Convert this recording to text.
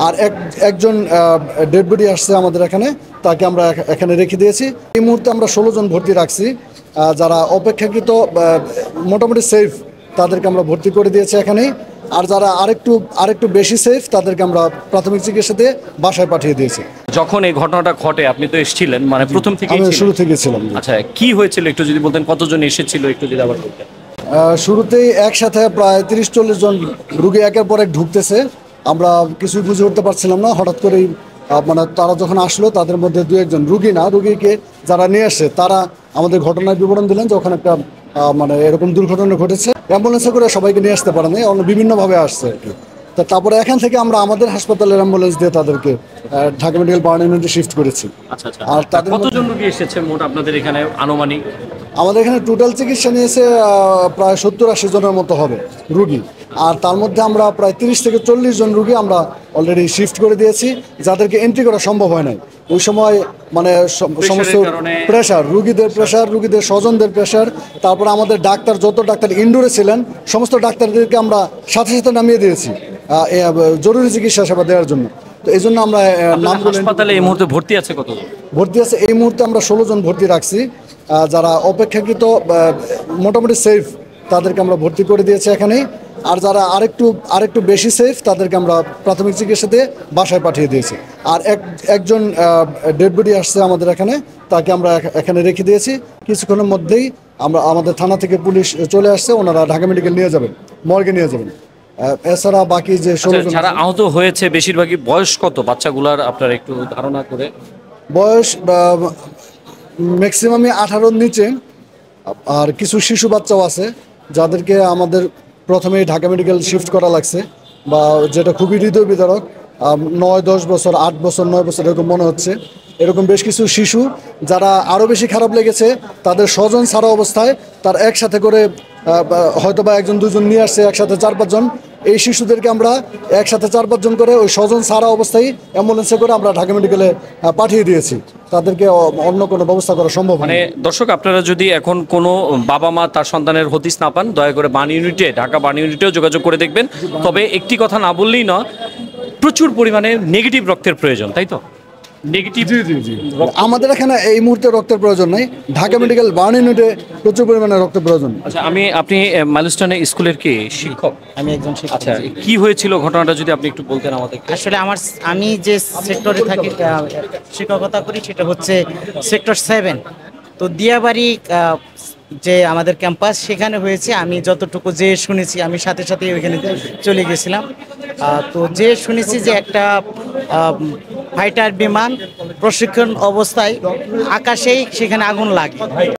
আর একজন dead body আসছে আমাদের এখানে, তাকে আমরা এখানে রেখে দিয়েছি। এই মুহূর্তে আমরা 16 জন ভর্তি রাখছি। যারা অপেক্ষাকৃত মোটামুটি সেফ তাদেরকে আমরা ভর্তি করে দিয়েছি এখানেই। আর যারা আরেকটু বেশি সেফ তাদেরকে আমরা প্রাথমিক চিকিৎসা দিয়ে বাসায় পাঠিয়ে দিয়েছি। যখন এই ঘটনাটা ঘটে আপনি তো এসেছিলেন, মানে প্রথম থেকে? আমি শুরু থেকে ছিলাম। আচ্ছা, কি হয়েছিল একটু যদি বলতেন, কতজন এসেছিল একটু যদি আবার বলতেন। শুরুতেই একসাথে প্রায় 30-40 জন রুগী একের পর এক ঢুকতেছে। আমরা কিছুই বুঝে উঠতে পারছিলাম না। হঠাৎ করেই মানে তারা যখন আসলো, তাদের মধ্যে 2-1 জন রুগীকে যারা নিয়ে আসে তারা আমাদের ঘটনার বিবরণ দিলেন যে ওখানে একটা মানে এরকম দুর্ঘটনা ঘটেছে। অ্যাম্বুলেন্সে করে সবাইকে নিয়ে আসতে পারে নাই, অন্য বিভিন্নভাবে আসছে আর কি। তারপরে এখান থেকে আমরা আমাদের হাসপাতালের অ্যাম্বুলেন্স দিয়ে তাদেরকে ঢাকা মেডিকেল বার্ন ইউনিটে শিফট করেছি। আর তাদের কতজন রোগী এসেছে মোট আপনাদের এখানে আনুমানিক? আমাদের এখানে টোটাল চিকিৎসা নিয়েছে প্রায় 70-80 জনের মতো হবে রুগী। আর তার মধ্যে আমরা প্রায় 30-40 জন রুগী আমরা অলরেডি শিফট করে দিয়েছি, যাদেরকে এন্ট্রি করা সম্ভব হয় নাই ওই সময়। মানে সমস্ত প্রেশার, রুগীদের স্বজনদের প্রেশার, তারপর আমাদের যত ডাক্তার ইনডোরে ছিলেন সমস্ত ডাক্তারদেরকে আমরা সাথে সাথে নামিয়ে দিয়েছি জরুরি চিকিৎসা সেবা দেওয়ার জন্য। তো এই জন্য আমরা হাসপাতালে এই মুহূর্তে ভর্তি আছে কতজন? ভর্তি আছে এই মুহূর্তে আমরা 16 জন ভর্তি রাখছি। যারা অপেক্ষাকৃত মোটামুটি সেফ তাদেরকে আমরা ভর্তি করে দিয়েছি এখানেই। আর যারা আরেকটু বেশি সেফ তাদেরকে আমরা প্রাথমিক চিকিৎসা দিয়ে বাসায় পাঠিয়ে দিয়েছি। আর একজন ডেড বডি আসছে আমাদের এখানে, তাকে আমরা এখানে রেখে দিয়েছি। কিছুক্ষণের মধ্যেই আমাদের থানা থেকে পুলিশ চলে আসছে, ওনারা ঢাকা মেডিকেল নিয়ে যাবেন, মর্গে নিয়ে যাবেন। এছাড়া বাকি যে 16 জন যারা আহত হয়েছে বেশিরভাগই বয়স কত বাচ্চাগুলার আপনার একটু ধারণা করে? বয়স ম্যাক্সিমামই 18-র নিচে। আর কিছু শিশু বাচ্চাও আছে যাদেরকে আমাদের প্রথমেই ঢাকা মেডিকেল শিফট করা লাগছে, বা যেটা খুবই হৃদয় বিদারক। 9-10 বছর, 8 বছর, 9 বছর এরকম মনে হচ্ছে। এরকম বেশ কিছু শিশু যারা আরও বেশি খারাপ লেগেছে, তাদের স্বজন ছাড়া অবস্থায় তার একসাথে করে হয়তো বা 1-2 জন নিয়ে আসছে, একসাথে 4-5 জন। এই শিশুদেরকে আমরা একসাথে 4-5 জন করে ওই স্বজন ছাড়া অবস্থায় অ্যাম্বুলেন্সে করে আমরা ঢাকা মেডিকেলে পাঠিয়ে দিয়েছি। তাদেরকে অন্য কোনো ব্যবস্থা করা সম্ভব মানে দর্শক, আপনারা যদি এখন কোনো বাবা মা তার সন্তানের হদিস না পান, দয়া করে ঢাকা বার্ন ইউনিটেও যোগাযোগ করে দেখবেন। তবে একটি কথা না বললেই না, প্রচুর পরিমাণে নেগেটিভ রক্তের প্রয়োজন, তাই তো? নেগেটিভ আমাদের এখানে এই মুহূর্তে রক্তের প্রয়োজন নাই, ঢাকা মেডিকেল বার্ন ইউনিটে প্রচুর পরিমাণে রক্তের প্রয়োজন। আচ্ছা, আপনি মাইলস্টোনে স্কুলের কি শিক্ষক? আমি একজন শিক্ষক। আচ্ছা, কি হয়েছিল ঘটনাটা যদি আপনি একটু বলতেন আমাদের। আসলে আমি যে সেক্টরে থাকি, শিক্ষকতা করি, সেটা হচ্ছে সেক্টর 7। তো দিয়াবাড়ি যে আমাদের ক্যাম্পাস, সেখানে হয়েছে। আমি যতটুকু যে শুনেছি, আমি সাথে সাথে ওইখানে চলে গেছিলাম। তো যে শুনেছি যে একটা ফাইটার বিমান প্রশিক্ষণ অবস্থায় আকাশেই সেখানে আগুন লাগে।